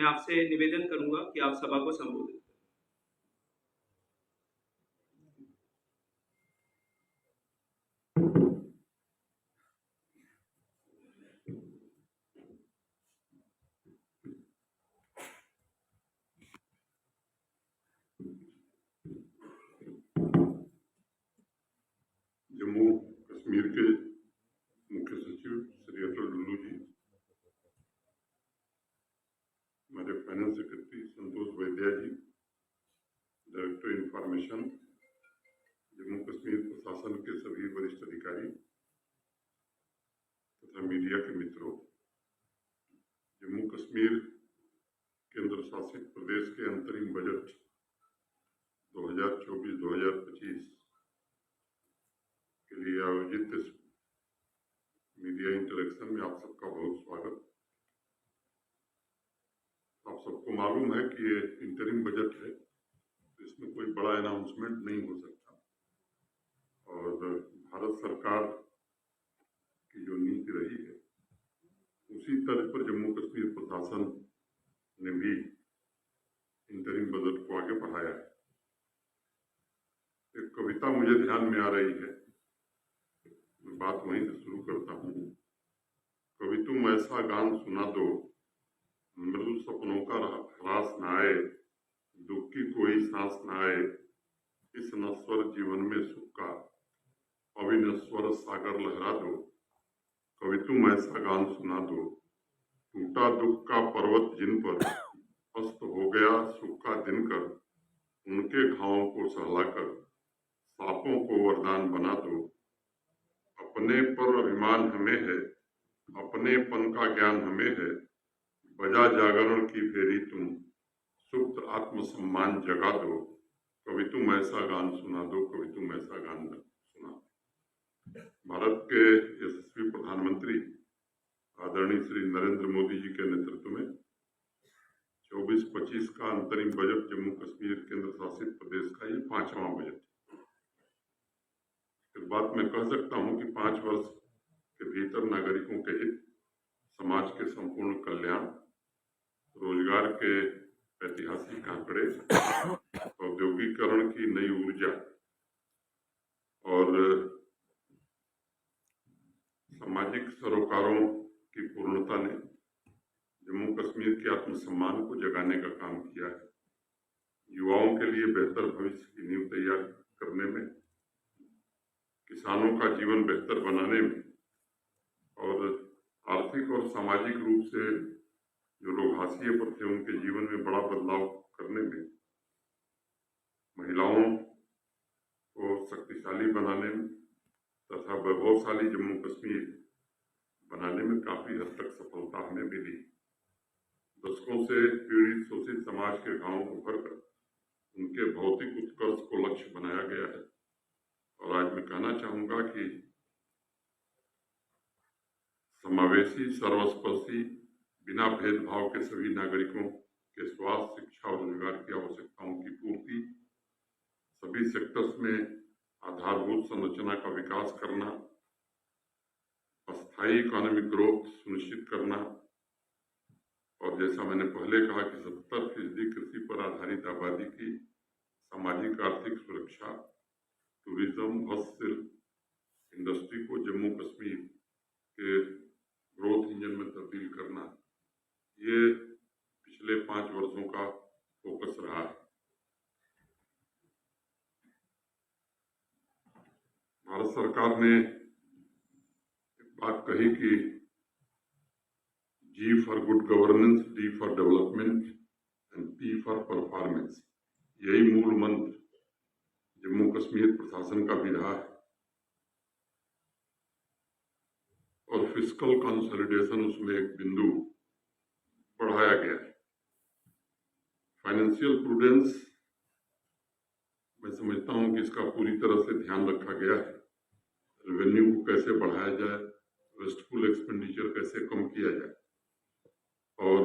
मैं आपसे निवेदन करूंगा कि आप सभा को संबोधित करें। जम्मू कश्मीर के मुख्य सचिव श्री अटल डुल्लू जी, हमारे फाइनेंस सेक्रेटरी संतोष वैद्या जी, डायरेक्टर इंफॉर्मेशन, जम्मू कश्मीर प्रशासन के सभी वरिष्ठ अधिकारी तथा मीडिया के मित्रों, जम्मू कश्मीर केंद्र शासित प्रदेश के अंतरिम बजट 2024-2025 के लिए आयोजित इस मीडिया इंटरेक्शन में आप सबका बहुत स्वागत। आप सबको मालूम है कि ये इंटरिम बजट है, तो इसमें कोई बड़ा अनाउंसमेंट नहीं हो सकता और भारत सरकार की जो नीति रही है उसी तर्ज पर जम्मू कश्मीर प्रशासन ने भी इंटरिम बजट को आगे बढ़ाया है। एक कविता मुझे ध्यान में आ रही है, मैं बात वहीं से शुरू करता हूँ। कवि तुम ऐसा गान सुना दो, मृदु सपनों का ह्रास न आए, दुख की कोई सांस न आए, इस नश्वर जीवन में सुख का अविनश्वर सागर लहरा दो। कवि तुम ऐसा गान सुना दो, टूटा दुख का पर्वत जिन पर, अस्त हो गया सुख का दिन कर, उनके घावों को सहलाकर सांपों को वरदान बना दो। अपने पर अभिमान हमें है, अपनेपन का ज्ञान हमें है, बजा जागरण की फेरी तुम, सुप्त आत्मसम्मान जगा दो। कवि तुम ऐसा गान सुना दो, कवि तुम ऐसा गान सुना दो। भारत के यशस्वी प्रधानमंत्री आदरणीय श्री नरेंद्र मोदी जी के नेतृत्व में 24-25 का अंतरिम बजट जम्मू कश्मीर केंद्र शासित प्रदेश का ये 5वां बजट। इस बात मैं कह सकता हूं कि 5 वर्ष के भीतर नागरिकों के हित, समाज के संपूर्ण कल्याण, रोजगार के ऐतिहासिक आंकड़े, औद्योगिकरण की नई ऊर्जा और सामाजिक सरोकारों की पूर्णता ने जम्मू कश्मीर के आत्मसम्मान को जगाने का काम किया है। युवाओं के लिए बेहतर भविष्य की नींव तैयार करने में, किसानों का जीवन बेहतर बनाने में और आर्थिक और सामाजिक रूप से जो लोग हाशिए पर थे उनके जीवन में बड़ा बदलाव करने में, महिलाओं को शक्तिशाली बनाने में तथा वैभवशाली जम्मू कश्मीर बनाने में काफी हद तक सफलता हमें मिली। दशकों से पीड़ित शोषित समाज के घावों को भरकर उनके भौतिक उत्कर्ष को लक्ष्य बनाया गया है और आज मैं कहना चाहूंगा कि समावेशी, सर्वस्पर्शी, बिना भेदभाव के सभी नागरिकों के स्वास्थ्य, शिक्षा और रोजगार की आवश्यकताओं की पूर्ति, सभी सेक्टर्स में आधारभूत संरचना का विकास करना, अस्थायी इकोनॉमिक ग्रोथ सुनिश्चित करना और जैसा मैंने पहले कहा कि 70% कृषि पर आधारित आबादी की सामाजिक आर्थिक सुरक्षा, टूरिज्म, हस्तशिल्प इंडस्ट्री को जम्मू कश्मीर के ग्रोथ इंजन में तब्दील करना, ये पिछले 5 वर्षों का फोकस रहा है। भारत सरकार ने एक बात कही कि G for good governance, D for development and P for performance, यही मूल मंत्र जम्मू कश्मीर प्रशासन का भी रहा है और फिस्कल कंसोलिडेशन उसमें एक बिंदु बढ़ाया गया है। फाइनेंशियल प्रूडेंस, मैं समझता हूं कि इसका पूरी तरह से ध्यान रखा गया है। रेवेन्यू को कैसे बढ़ाया जाए, वेस्टफुल एक्सपेंडिचर कैसे कम किया जाए और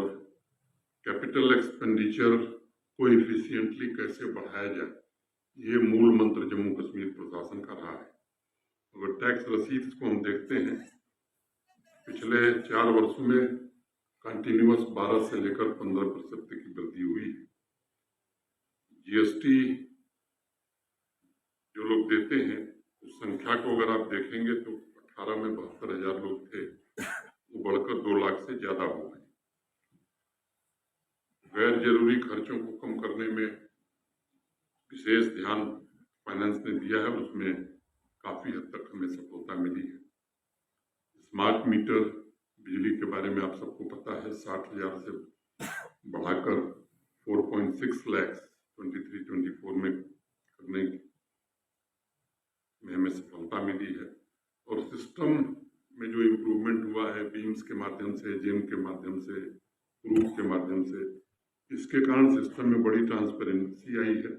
कैपिटल एक्सपेंडिचर को इफिशिएंटली कैसे बढ़ाया जाए, ये मूल मंत्र जम्मू कश्मीर प्रशासन का रहा है। अगर टैक्स रसीद्स को हम देखते हैं, पिछले 4 वर्षों में कंटिन्यूअस 12 से लेकर 15% तक की वृद्धि हुई है। जीएसटी जो लोग देते हैं उस संख्या को अगर आप देखेंगे तो 18 में 72,000 लोग थे, वो बढ़कर 2 लाख से ज्यादा हो गए। गैर जरूरी खर्चों को कम करने में विशेष ध्यान फाइनेंस ने दिया है, उसमें काफी हद तक हमें सफलता मिली है। स्मार्ट मीटर बिजली के बारे में आप सबको पता है, 60,000 से बढ़ाकर 4.6 लाख 23-24 में करने में हमें सफलता मिली है। और सिस्टम में जो इम्प्रूवमेंट हुआ है बीम्स के माध्यम से, जेम के माध्यम से, प्रूफ के माध्यम से, इसके कारण सिस्टम में बड़ी ट्रांसपेरेंसी आई है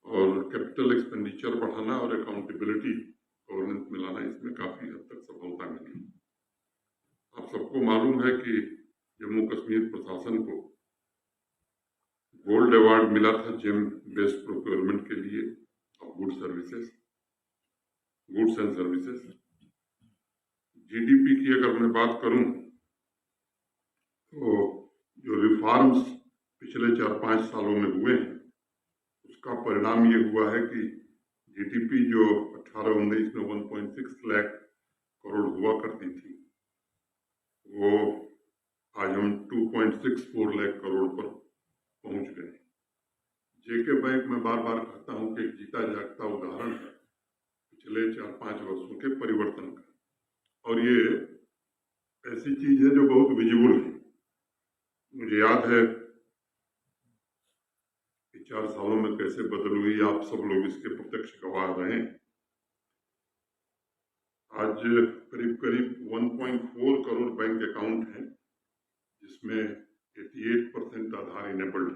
और कैपिटल एक्सपेंडिचर बढ़ाना और अकाउंटेबिलिटी गवर्नेंस में लाना, इसमें काफी हद तक सफलता मिली। आप सबको मालूम है कि जम्मू कश्मीर प्रशासन को गोल्ड अवार्ड मिला था जेम बेस्ड प्रोक्योरमेंट के लिए of goods and services. GDP की अगर मैं बात करूं तो जो रिफॉर्म्स पिछले 4-5 सालों में हुए हैं उसका परिणाम ये हुआ है कि जीडीपी जो 18-19 में 1.6 लाख करोड़ हुआ करती थी, वो आज हम 2.64 लाख करोड़ पर पहुंच गए। जेके बैंक में बार बार कहता हूं कि जीता जागता उदाहरण है पिछले 4-5 वर्षों के परिवर्तन का, और ये ऐसी चीज है जो बहुत विजिबल है। मुझे याद है कि 4 सालों में कैसे बदल हुई, आप सब लोग इसके प्रत्यक्ष गवाह रहे हैं। आज करीब करीब 1.4 करोड़ बैंक अकाउंट हैं, जिसमें 88% आधार इनेबल्ड है।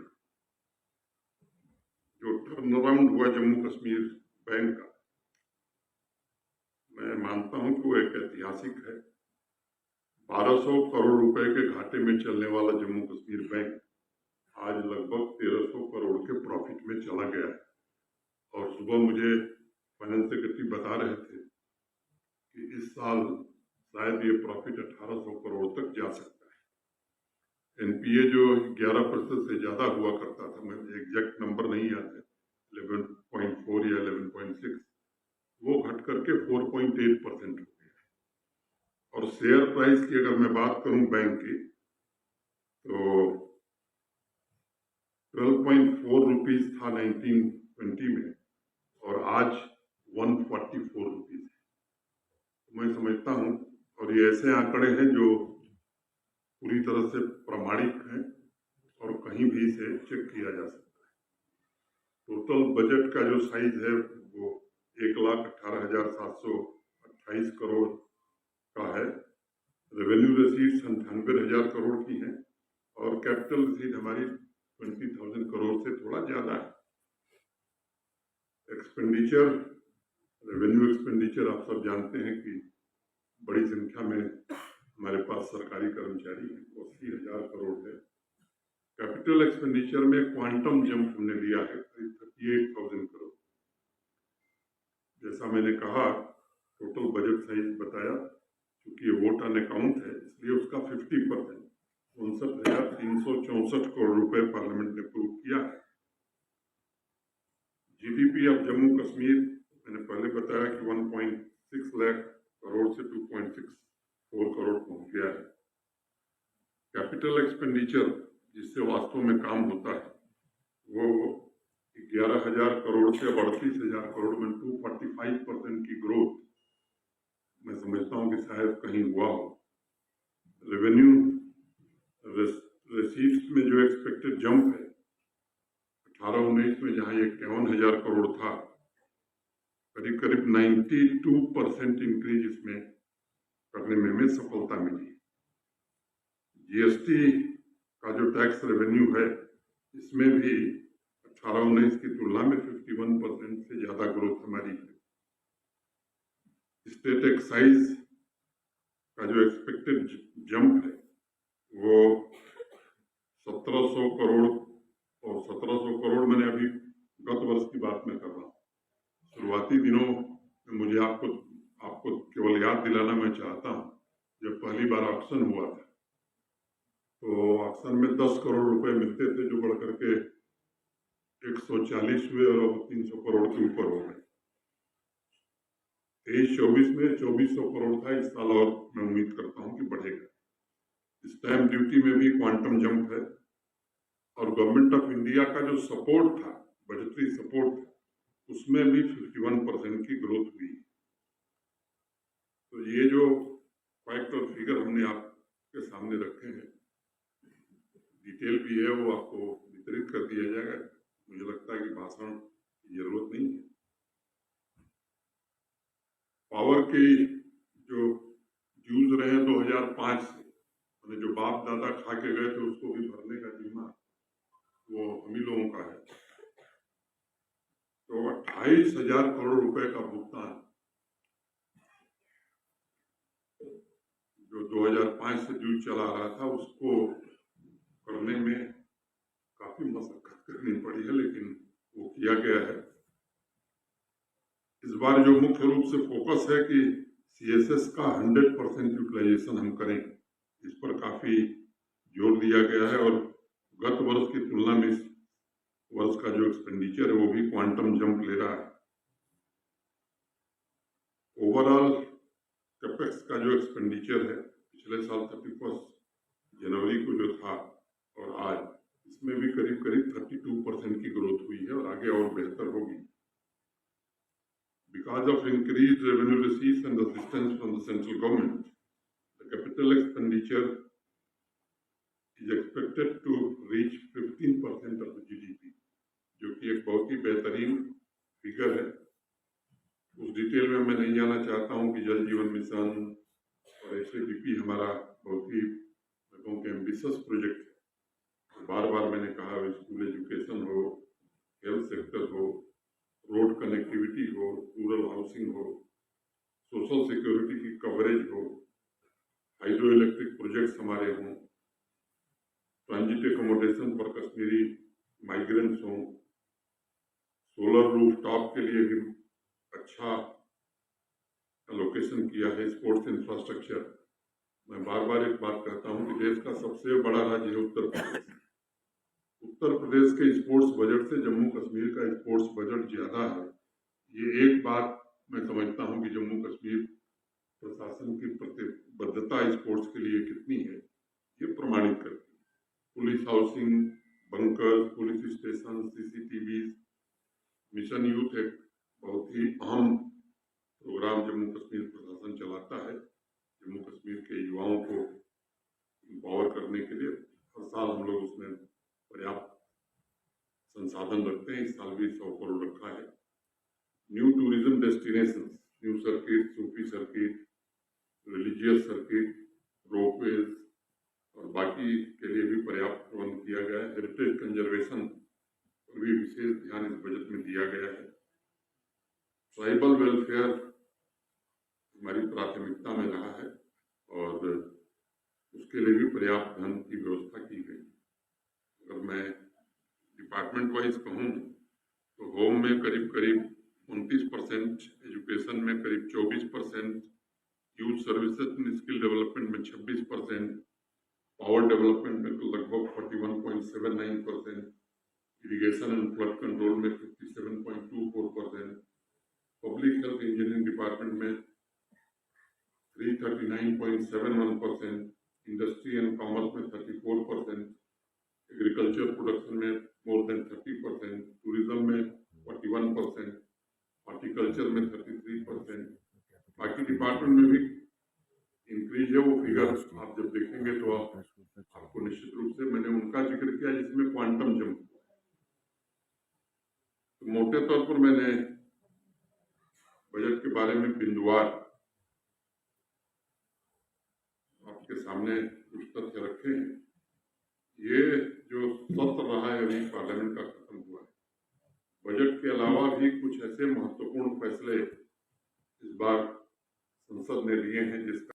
जो टर्न अराउंड हुआ जम्मू कश्मीर बैंक का, मैं मानता हूं कि वो एक ऐतिहासिक है। 1200 करोड़ रुपए के घाटे में चलने वाला जम्मू कश्मीर बैंक आज लगभग 1300 करोड़ के प्रॉफिट में चला गया है। और सुबह मुझे फाइनेंस सेक्रेटरी बता रहे थे कि इस साल शायद ये प्रॉफिट 1800 करोड़ तक जा सकता है। एनपीए जो 11% से ज्यादा हुआ करता था, मुझे एग्जैक्ट नंबर नहीं याद है, 11.4 या 11.6, वो घट करके 4.8% हो गया है। और शेयर प्राइस की अगर मैं बात करूं बैंक की, तो 12.4 रुपीज था 1920 में और आज 144 रुपीज है। मैं समझता हूं, और ये ऐसे आंकड़े हैं जो पूरी तरह से प्रामाणिक हैं और कहीं भी इसे चेक किया जा सकता है। टोटल बजट का जो साइज है वो 1,18,728 करोड़ का है। रेवेन्यू रिसीट्स 98,000 करोड़ की हैं और कैपिटल रिसीट हमारी 20,000 करोड़ से थोड़ा ज्यादा है। एक्सपेंडिचर, रेवेन्यू एक्सपेंडिचर आप सब जानते हैं कि बड़ी संख्या में हमारे पास सरकारी कर्मचारी हैं, 80,000 करोड़ है। कैपिटल एक्सपेंडिचर में क्वांटम जंप हमने लिया है, करीब 38,000 करोड़। जैसा मैंने कहा, टोटल बजट साइज बताया, क्योंकि ये वोट ऑन अकाउंट है इसलिए उसका 50%, 59,364 करोड़ रुपए पार्लियामेंट ने अप्रूव किया है। जीडीपी ऑफ जम्मू कश्मीर, मैंने पहले बताया कि 1.6 लाख करोड़ से 2.64 करोड़ पहुंच गया है। कैपिटल एक्सपेंडिचर जिससे वास्तव में काम होता है वो 11,000 करोड़ से 38,000 करोड़ में 245% की ग्रोथ मैं समझता हूं कि शायद कहीं हुआ हो। रेवेन्यू रिसीट्स में जो एक्सपेक्टेड जंप है 18-19 में, जहां 51,000 करोड़ था, करीब करीब 92% इंक्रीज इसमें करने में हमें सफलता मिली। जीएसटी का जो टैक्स रेवेन्यू है इसमें भी 18-19 की तुलना में 51% से ज्यादा ग्रोथ हमारी है। स्टेट एक्साइज का जो एक्सपेक्टेड जंप है वो 1700 करोड़, और 1700 करोड़ मैंने अभी गत वर्ष की बात में कर रहा हूँ। शुरुआती दिनों में मुझे आपको केवल याद दिलाना मैं चाहता हूँ, जब पहली बार ऑक्शन हुआ था ऑक्शन में 10 करोड़ रुपए मिलते थे, जो बढ़ करके 140 हुए और अब 300 करोड़ के ऊपर हो गए। 23-24 में 2400 करोड़ था, इस साल और मैं उम्मीद करता हूं कि बढ़ेगा। स्टैंप ड्यूटी में भी क्वांटम जंप है और गवर्नमेंट ऑफ इंडिया का जो सपोर्ट था, बजटरी सपोर्ट था, उसमें भी 51% की ग्रोथ हुई। तो ये जो फैक्ट और फिगर हमने आपके सामने रखे हैं, डिटेल भी है, वो आपको वितरित कर दिया जाएगा। मुझे लगता है कि भाषण की जरूरत नहीं है। पावर के जो ड्यूज रहे हैं 2005 से, मैंने जो बाप दादा खा के गए थे उसको भी भरने का जिम्मा वो हम ही लोगों का है। तो 28,000 करोड़ रुपए का भुगतान जो 2005 से ड्यूज चला रहा था, उसको करने में काफी मशक्कत करनी पड़ी है, लेकिन वो किया गया है। इस बार जो मुख्य रूप से फोकस है कि CSS का 100% यूटिलाइजेशन हम करें, इस पर काफी जोर दिया गया है और गत वर्ष की तुलना में इस वर्ष का जो एक्सपेंडिचर है वो भी क्वांटम जंप ले रहा है। ओवरऑल कैपेक्स का जो एक्सपेंडिचर है पिछले साल 31 जनवरी को जो था और आज, इसमें भी करीब 32% की ग्रोथ हुई है और आगे और बेहतर होगी। Because of increased revenue receipts and assistance from the central government, the capital expenditure is expected to reach 15% of the GDP, जो कि एक बहुत ही बेहतरीन फिगर है। उस डिटेल में मैं नहीं जाना चाहता हूं कि जल जीवन मिशन और SABP हमारा बहुत ही एम्बिशियस प्रोजेक्ट है। बार बार मैंने कहा, स्कूल एजुकेशन हो, हेल्थ सेक्टर हो, रोड कनेक्टिविटी हो, रूरल हाउसिंग हो, सोशल सिक्योरिटी की कवरेज हो, हाइड्रो इलेक्ट्रिक प्रोजेक्ट्स हमारे हों, transit accommodation for Kashmiri migrants हों, सोलर रूफटॉप के लिए भी अच्छा एलोकेशन किया है, स्पोर्ट्स इंफ्रास्ट्रक्चर। मैं बार बार एक बात कहता हूं कि देश का सबसे बड़ा राज्य है उत्तर प्रदेश। उत्तर प्रदेश के स्पोर्ट्स बजट से जम्मू कश्मीर का स्पोर्ट्स बजट ज्यादा है। ये एक बात मैं समझता हूं कि जम्मू कश्मीर प्रशासन की प्रतिबद्धता स्पोर्ट्स के लिए कितनी है, ये प्रमाणित करती है। Police housing, bunker, police station, CCTV, mission youth एक बहुत ही अहम प्रोग्राम जम्मू कश्मीर प्रशासन चलाता है। जम्मू कश्मीर के युवाओं को एम्पावर करने के लिए हर साल हम लोग उसमें पर्याप्त संसाधन रखते हैं। इस साल भी 100 करोड़ रखा है। New tourism destination, new circuit, Sufi circuit, religious circuit, ropeways और बाकी के लिए भी पर्याप्त प्रबंध किया गया है। हेरिटेज कंजर्वेशन पर भी विशेष ध्यान इस बजट में दिया गया है। ट्राइबल वेलफेयर हमारी प्राथमिकता में रहा है और उसके लिए भी पर्याप्त धन की व्यवस्था की गई। अगर मैं डिपार्टमेंट वाइज कहूँ तो होम में करीब 29%, एजुकेशन में करीब 24%, youth services and skill development में 26%, पावर डेवलपमेंट में तो लगभग 41.79%, इरिगेशन एंड फ्लड कंट्रोल में 57.24%, पब्लिक हेल्थ इंजीनियरिंग डिपार्टमेंट में 339.71%, इंडस्ट्री एंड कॉमर्स में 34%, एग्रीकल्चर प्रोडक्शन में मोर देन 30%, टूरिज्म में 41%, हॉर्टिकल्चर में 33%, बाकी डिपार्टमेंट में भी इंक्रीज है। वो फिगर आप जब देखेंगे तो आपको निश्चित रूप से, मैंने उनका जिक्र किया जिसमें क्वांटम जंप। तो मोटे तौर पर मैंने बजट के बारे में बिंदुवार आपके सामने कुछ तथ्य रखे हैं। ये जो सत्र रहा है अभी पार्लियामेंट का खत्म हुआ है, बजट के अलावा भी कुछ ऐसे महत्वपूर्ण फैसले इस बार संसद ने लिए हैं जिसका